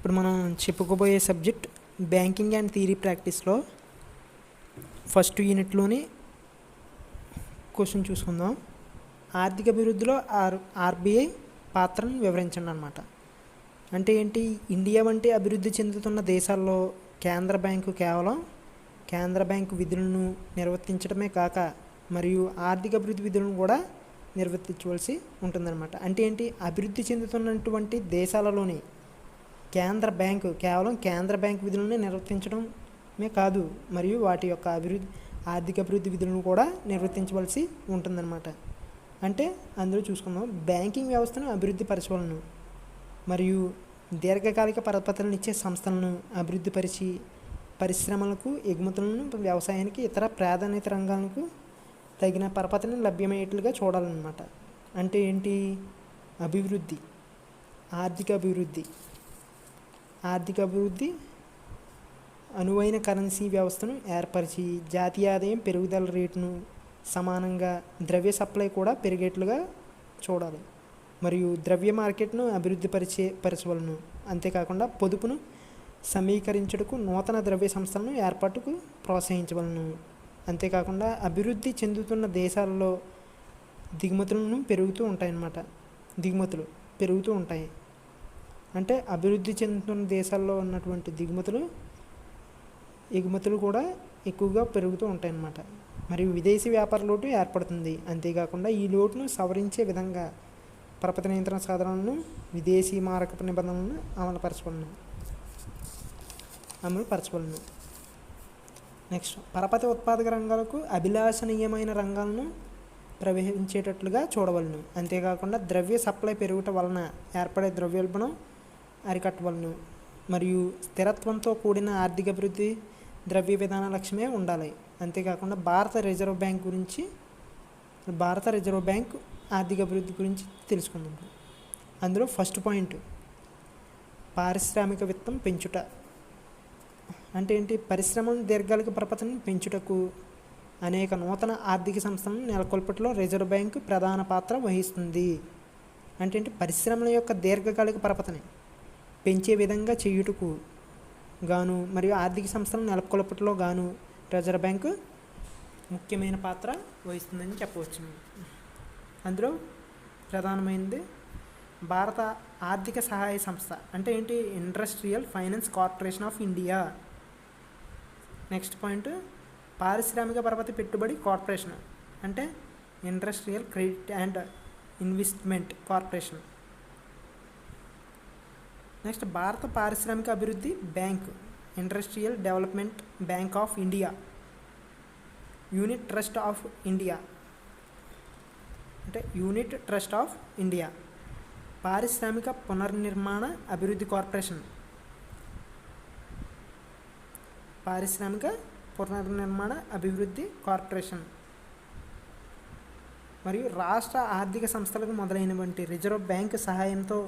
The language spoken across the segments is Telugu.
ఇప్పుడు మనం చెప్పుకోబోయే సబ్జెక్ట్ బ్యాంకింగ్ అండ్ థియరీ ప్రాక్టీస్లో ఫస్ట్ యూనిట్లోని క్వశ్చన్ చూసుకుందాం. ఆర్థిక అభివృద్ధిలో ఆర్బీఐ పాత్రను వివరించండి అన్నమాట. అంటే ఏంటి? ఇండియా వంటి అభివృద్ధి చెందుతున్న దేశాల్లో కేంద్ర బ్యాంకు కేవలం కేంద్ర బ్యాంకు విధులను నిర్వర్తించడమే కాక మరియు ఆర్థిక అభివృద్ధి విధులను కూడా నిర్వర్తించవలసి ఉంటుందన్నమాట. అంటే ఏంటి? అభివృద్ధి చెందుతున్నటువంటి దేశాలలోని కేంద్ర బ్యాంకు కేవలం కేంద్ర బ్యాంకు విధులను నిర్వర్తించడమే కాదు మరియు వాటి యొక్క ఆర్థిక అభివృద్ధి విధులను కూడా నిర్వర్తించవలసి ఉంటుందన్నమాట. అంటే అందులో చూసుకుందాం, బ్యాంకింగ్ వ్యవస్థను అభివృద్ధి పరచవలను మరియు దీర్ఘకాలిక పరపతులను ఇచ్చే సంస్థలను అభివృద్ధి పరిచి పరిశ్రమలకు, ఎగుమతులను, వ్యవసాయానికి, ఇతర ప్రాధాన్యత రంగాలకు తగిన పరపతిని లభ్యమయ్యేట్లుగా చూడాలన్నమాట. అంటే ఏంటి? అభివృద్ధి, ఆర్థిక అభివృద్ధి అనువైన కరెన్సీ వ్యవస్థను ఏర్పరిచి జాతీయ ఆదాయం పెరుగుదల రేటును సమానంగా ద్రవ్య సప్లై కూడా పెరిగేట్లుగా చూడాలి మరియు ద్రవ్య మార్కెట్ను అభివృద్ధి పరచవలను. అంతేకాకుండా పొదుపును సమీకరించుటకు నూతన ద్రవ్య సంస్థలను ఏర్పాటుకు ప్రోత్సహించవలను. అంతేకాకుండా అభివృద్ధి చెందుతున్న దేశాలలో దిగుమతులు పెరుగుతూ ఉంటాయి. అంటే అభివృద్ధి చెందుతున్న దేశాల్లో ఉన్నటువంటి ఎగుమతులు కూడా ఎక్కువగా పెరుగుతూ ఉంటాయన్నమాట. మరియు విదేశీ వ్యాపార లోటు ఏర్పడుతుంది. అంతేకాకుండా ఈ లోటును సవరించే విధంగా పరపతి నియంత్రణ సాధనాలను, విదేశీ మారకపు నిబంధనలను అమలుపరచవలను. నెక్స్ట్, పరపతి ఉత్పాదక రంగాలకు అభిలాషణీయమైన రంగాలను ప్రవహించేటట్లుగా చూడవలను. అంతేకాకుండా ద్రవ్య సప్లై పెరుగుట వలన ఏర్పడే ద్రవ్యోల్బణం అరికట్టవలను మరియు స్థిరత్వంతో కూడిన ఆర్థిక అభివృద్ధి ద్రవ్య విధాన లక్ష్యమే ఉండాలి. అంతేకాకుండా భారత రిజర్వ్ బ్యాంక్ ఆర్థిక అభివృద్ధి గురించి తెలుసుకుందాం. అందులో ఫస్ట్ పాయింట్, పారిశ్రామిక విత్తం పెంచుట. అంటే ఏంటి? పరిశ్రమల దీర్ఘకాలిక పరపతిని పెంచుటకు అనేక నూతన ఆర్థిక సంస్థలను నెలకొల్పట్లో రిజర్వ్ బ్యాంకు ప్రధాన పాత్ర వహిస్తుంది. అంటే ఏంటి? పరిశ్రమల యొక్క దీర్ఘకాలిక పరపతిని పెంచే విధంగా చేయుటకు గాను మరియు ఆర్థిక సంస్థలను నెలకొల్పట్లో గాను రిజర్వ్ బ్యాంకు ముఖ్యమైన పాత్ర వహిస్తుందని చెప్పవచ్చు. అందులో ప్రధానమైనది భారత ఆర్థిక సహాయ సంస్థ. అంటే ఏంటి? Industrial finance corporation of India. Next point, పారిశ్రామిక పరపతి పెట్టుబడి కార్పొరేషన్. అంటే industrial credit and investment corporation. Next, భారత పారిశ్రామిక అభివృద్ధి bank, industrial development bank of India, unit trust of India, పారిశ్రామిక పునర్నిర్మాణ అభివృద్ధి కార్పొరేషన్, మరియు రాష్ట్ర ఆర్థిక సంస్థలకు మొదలైనటువంటి రిజర్వ్ బ్యాంక్ సహాయంతో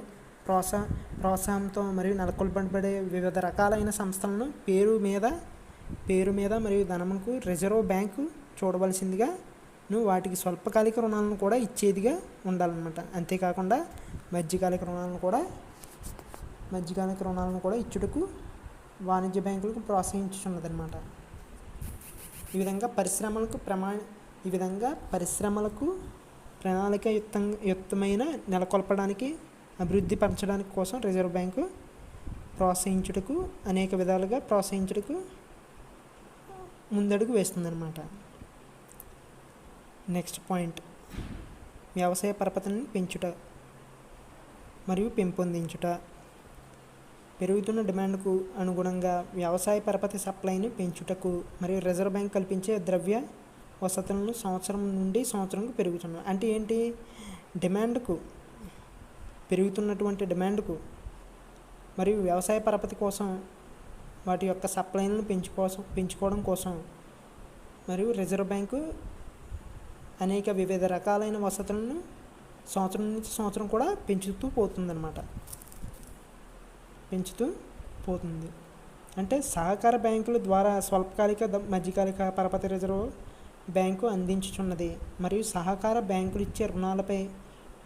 ప్రోత్సాహంతో మరియు నెలకొల్పబడే వివిధ రకాలైన సంస్థలను పేరు మీద మరియు ధనముకు రిజర్వ్ బ్యాంకు చూడవలసిందిగా వాటికి స్వల్పకాలిక రుణాలను కూడా ఇచ్చేదిగా ఉండాలన్నమాట. అంతేకాకుండా మధ్యకాలిక రుణాలను కూడా ఇచ్చుటకు వాణిజ్య బ్యాంకులకు ప్రోత్సహించున్నదన్నమాట. ఈ విధంగా పరిశ్రమలకు ప్రణాళికాయుక్తమైన నెలకొల్పడానికి, అభివృద్ధి పరచడానికి కోసం రిజర్వ్ బ్యాంకు అనేక విధాలుగా ప్రోత్సహించుటకు ముందడుగు వేస్తుందన్నమాట. నెక్స్ట్ పాయింట్, వ్యవసాయ పరపతిని పెంచుట మరియు పెంపొందించుట. పెరుగుతున్న డిమాండ్కు అనుగుణంగా వ్యవసాయ పరపతి సప్లైని పెంచుటకు మరియు రిజర్వ్ బ్యాంక్ కల్పించే ద్రవ్య వసతులను సంవత్సరం నుండి సంవత్సరంకు పెరుగుతున్నాయి. అంటే ఏంటి? పెరుగుతున్నటువంటి డిమాండ్కు మరియు వ్యవసాయ పరపతి కోసం వాటి యొక్క సప్లైలను పెంచుకోవడం కోసం మరియు రిజర్వ్ బ్యాంకు అనేక వివిధ రకాలైన వసతులను సంవత్సరం నుంచి సంవత్సరం కూడా పెంచుతూ పోతుంది. అంటే సహకార బ్యాంకుల ద్వారా స్వల్పకాలిక, మధ్యకాలిక పరపతి రిజర్వ్ బ్యాంకు అందించుచున్నది మరియు సహకార బ్యాంకులు ఇచ్చే రుణాలపై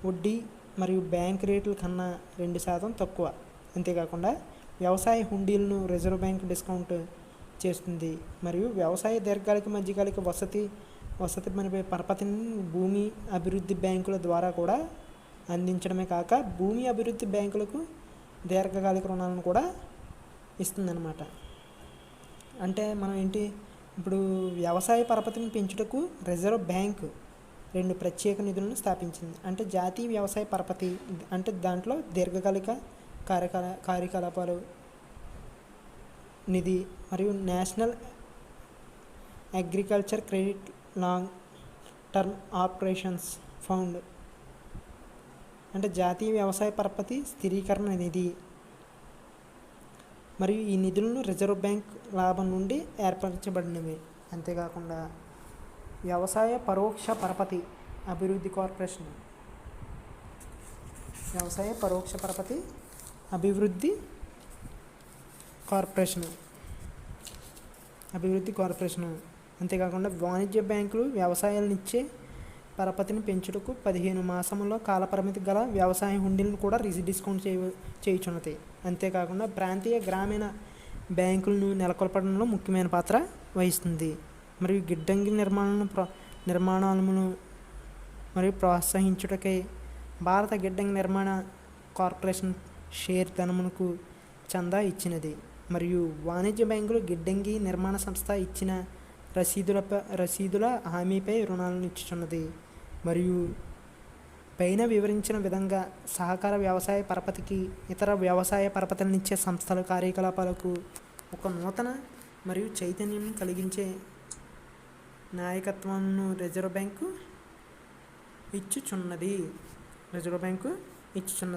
వడ్డీ మరియు బ్యాంక్ రేట్ల కన్నా 2% తక్కువ. అంతేకాకుండా వ్యవసాయ హుండీలను రిజర్వ్ బ్యాంక్ డిస్కౌంట్ చేస్తుంది. మరియు వ్యవసాయ దీర్ఘకాలిక మధ్యకాలిక వసతి మరియు పరపతిని భూమి అభివృద్ధి బ్యాంకుల ద్వారా కూడా అందించడమే కాక భూమి అభివృద్ధి బ్యాంకులకు దీర్ఘకాలిక రుణాలను కూడా ఇస్తుందన్నమాట. అంటే మనం ఏంటి, ఇప్పుడు వ్యవసాయ పరపతిని పెంచుటకు రిజర్వ్ బ్యాంక్ 2 ప్రత్యేక నిధులను స్థాపించింది. అంటే జాతీయ వ్యవసాయ పరపతి, అంటే దాంట్లో దీర్ఘకాలిక కార్యకలాపాలు నిధి మరియు national agriculture credit long term operations fund, అంటే జాతీయ వ్యవసాయ పరపతి స్థిరీకరణ నిధి. మరియు ఈ నిధులను రిజర్వ్ బ్యాంక్ లాభం నుండి ఏర్పరచబడినవి. అంతేకాకుండా వ్యవసాయ పరోక్ష పరపతి అభివృద్ధి కార్పొరేషన్, వ్యవసాయ పరోక్ష పరపతి అభివృద్ధి కార్పొరేషను. అంతేకాకుండా వాణిజ్య బ్యాంకులు వ్యవసాయాలనిచ్చే పరపతిని పెంచుటకు 15 మాసముల కాలపరిమితి గల వ్యవసాయ హుండీలను కూడా డిస్కౌంట్ చేయుచున్నది. అంతేకాకుండా ప్రాంతీయ గ్రామీణ బ్యాంకులను నెలకొల్పడంలో ముఖ్యమైన పాత్ర వహిస్తుంది. మరియు గిడ్డంగి నిర్మాణాలను మరియు ప్రోత్సహించుటకై భారత గిడ్డంగి నిర్మాణ కార్పొరేషన్ షేర్ ధనమునకు చందా ఇచ్చినది. మరియు వాణిజ్య బ్యాంకులు గిడ్డంగి నిర్మాణ సంస్థ ఇచ్చిన రసీదుల హామీపై రుణాలను ఇచ్చుచున్నది. మరియు పైన వివరించిన విధంగా సహకార వ్యవసాయ పరపతికి ఇతర వ్యవసాయ పరపతినిచ్చే సంస్థల కార్యకలాపాలకు ఒక నూతన మరియు చైతన్యం కలిగించే నాయకత్వాన్ని రిజర్వ్ బ్యాంకు ఇచ్చుచున్నది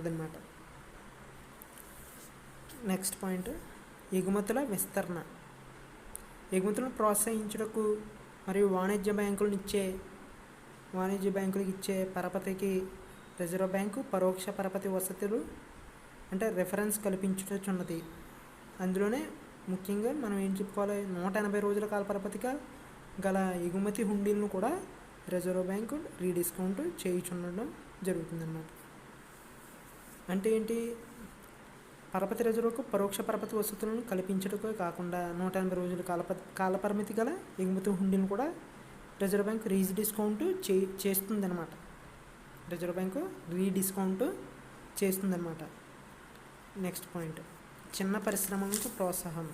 అన్నమాట. నెక్స్ట్ పాయింట్, ఎగుమతుల విస్తరణ. ఎగుమతులను ప్రోత్సహించుటకు మరియు వాణిజ్య బ్యాంకులకు ఇచ్చే పరపతికి రిజర్వ్ బ్యాంకు పరోక్ష పరపతి వసతులు అంటే రిఫరెన్స్ కల్పించుచున్నది. అందులోనే ముఖ్యంగా మనం ఏం చెప్పుకోవాలి, 180 రోజుల కాల పరపతిగా గల ఎగుమతి హుండీలను కూడా రిజర్వ్ బ్యాంకు రీడిస్కౌంట్ చేయుచుండడం జరుగుతుందన్నమాట. అంటే ఏంటి, పరపతి రిజర్వుకు పరోక్ష పరపతి వసతులను కల్పించడమే కాకుండా 180 రోజుల కాలపరిమితి గల ఎగుమతి హుండీలను కూడా రిజర్వ్ బ్యాంక్ రీడిస్కౌంట్ చేస్తుందన్నమాట. నెక్స్ట్ పాయింట్, చిన్న పరిశ్రమలకు ప్రోత్సాహం.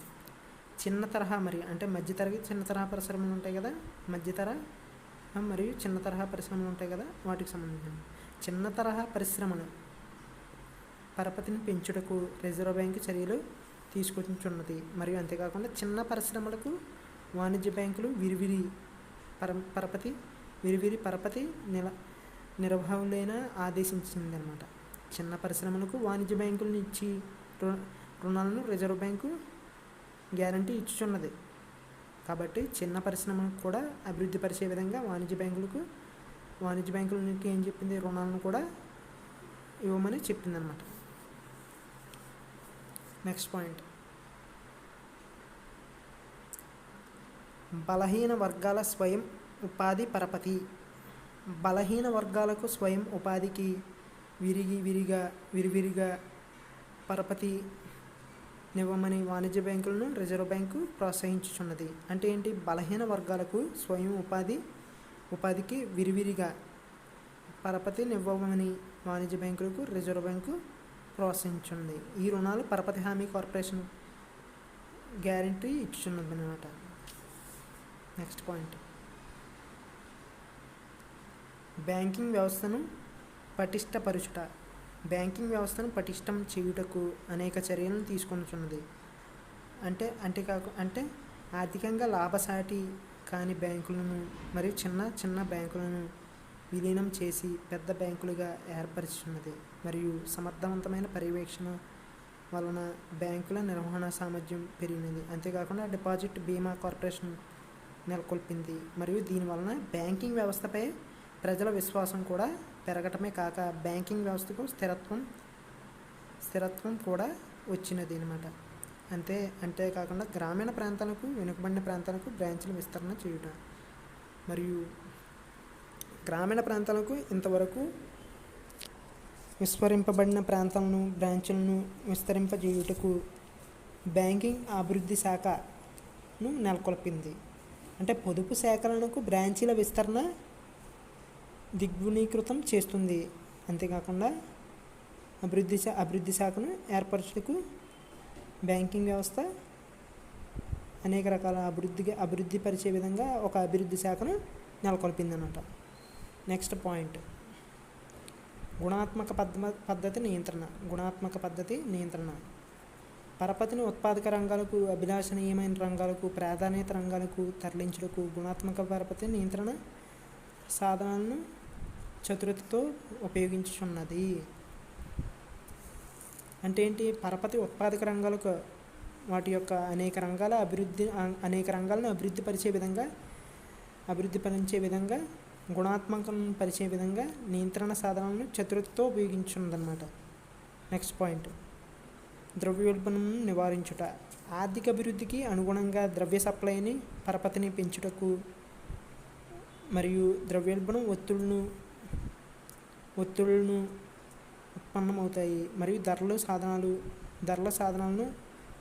చిన్న తరహా మరియు అంటే మధ్యతరగతి చిన్న తరహా పరిశ్రమలు ఉంటాయి కదా, మధ్యతరహా మరియు చిన్న తరహా పరిశ్రమలు ఉంటాయి కదా, వాటికి సంబంధించిన చిన్న తరహా పరిశ్రమలు పరపతిని పెంచుటకు రిజర్వ్ బ్యాంకు చర్యలు తీసుకొచ్చున్నది. మరియు అంతేకాకుండా చిన్న పరిశ్రమలకు వాణిజ్య బ్యాంకులు విరివిరి పరపతి నిర్వహణలైన ఆదేశించింది అనమాట. చిన్న పరిశ్రమలకు వాణిజ్య బ్యాంకులను ఇచ్చి రుణాలను రిజర్వ్ బ్యాంకు గ్యారంటీ ఇచ్చుచున్నది. కాబట్టి చిన్న పరిశ్రమలకు కూడా అభివృద్ధి పరిచే విధంగా వాణిజ్య బ్యాంకులకి ఏం చెప్పింది, రుణాలను కూడా ఇవ్వమని చెప్పింది అనమాట. నెక్స్ట్ పాయింట్, బలహీన వర్గాల స్వయం ఉపాధి పరపతి. బలహీన వర్గాలకు స్వయం ఉపాధికి విరివిరిగా పరపతి నివ్వమని వాణిజ్య బ్యాంకులను రిజర్వ్ బ్యాంకు ప్రోత్సహించుచున్నది. అంటే ఏంటి, బలహీన వర్గాలకు స్వయం ఉపాధికి విరివిరిగా పరపతి నివ్వమని వాణిజ్య బ్యాంకులకు రిజర్వ్ బ్యాంకు ప్రోత్సహించున్నది. ఈ రుణాలు పరపతి హామీ కార్పొరేషన్ గ్యారంటీ ఇచ్చుచున్నది అన్నమాట. నెక్స్ట్ పాయింట్, బ్యాంకింగ్ వ్యవస్థను పటిష్టపరచుట. బ్యాంకింగ్ వ్యవస్థను పటిష్టం చేయుటకు అనేక చర్యలను తీసుకొనుచున్నది. అంటే ఆర్థికంగా లాభసాటి కాని బ్యాంకులను మరియు చిన్న బ్యాంకులను విలీనం చేసి పెద్ద బ్యాంకులుగా ఏర్పరచున్నది. మరియు సమర్థవంతమైన పర్యవేక్షణ వలన బ్యాంకుల నిర్వహణ సామర్థ్యం పెరిగినది. అంతేకాకుండా డిపాజిట్ బీమా కార్పొరేషన్ నెలకొల్పింది. మరియు దీనివలన బ్యాంకింగ్ వ్యవస్థపై ప్రజల విశ్వాసం కూడా పెరగటమే కాక బ్యాంకింగ్ వ్యవస్థకు స్థిరత్వం కూడా వచ్చినది అన్నమాట. అంతేకాకుండా గ్రామీణ ప్రాంతాలకు వెనుకబడిన ప్రాంతాలకు బ్రాంచ్ల విస్తరణ చేయుట. మరియు గ్రామీణ ప్రాంతాలకు ఇంతవరకు విస్మరింపబడిన ప్రాంతాలను బ్రాంచ్లను విస్తరింపజేయుటకు బ్యాంకింగ్ అభివృద్ధి శాఖను నెలకొల్పింది. అంటే పొదుపు సేకరణకు బ్రాంచీల విస్తరణ దిగ్వినీకృతం చేస్తుంది. అంతేకాకుండా అభివృద్ధి శాఖను ఏర్పరచుటకు బ్యాంకింగ్ వ్యవస్థ అనేక రకాల అభివృద్ధి పరిచే విధంగా ఒక అభివృద్ధి శాఖను నెలకొల్పింది అన్నమాట. నెక్స్ట్ పాయింట్, గుణాత్మక పద్ధతి నియంత్రణ. పరపతిని ఉత్పాదక రంగాలకు, అభిలాషణీయమైన రంగాలకు, ప్రాధాన్యత రంగాలకు తరలించుటకు గుణాత్మక పరపతి నియంత్రణ సాధనాలను చతురతతో ఉపయోగించుచున్నది. అంటే ఏంటి? పరపతి ఉత్పాదక రంగాలకు వాటి యొక్క అనేక రంగాలను అభివృద్ధి పరిచే విధంగా గుణాత్మకం పరిచే విధంగా నియంత్రణ సాధనాలను చతురతతో ఉపయోగించున్నదన్నమాట. నెక్స్ట్ పాయింట్, ద్రవ్యోల్బణం నివారించుట. ఆర్థిక అభివృద్ధికి అనుగుణంగా ద్రవ్య సప్లైని, పరపతిని పెంచుటకు మరియు ద్రవ్యోల్బణం ఒత్తిళ్లను ఉత్పన్నమవుతాయి మరియు ధరల సాధనాలను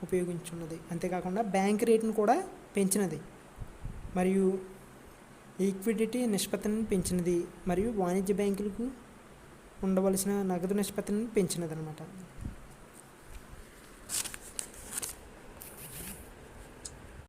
ఉపయోగించున్నది. అంతేకాకుండా బ్యాంక్ రేటును కూడా పెంచినది మరియు ఈక్విడిటీ నిష్పత్తిని పెంచినది మరియు వాణిజ్య బ్యాంకులకు ఉండవలసిన నగదు నిష్పత్తిని పెంచినది అన్నమాట.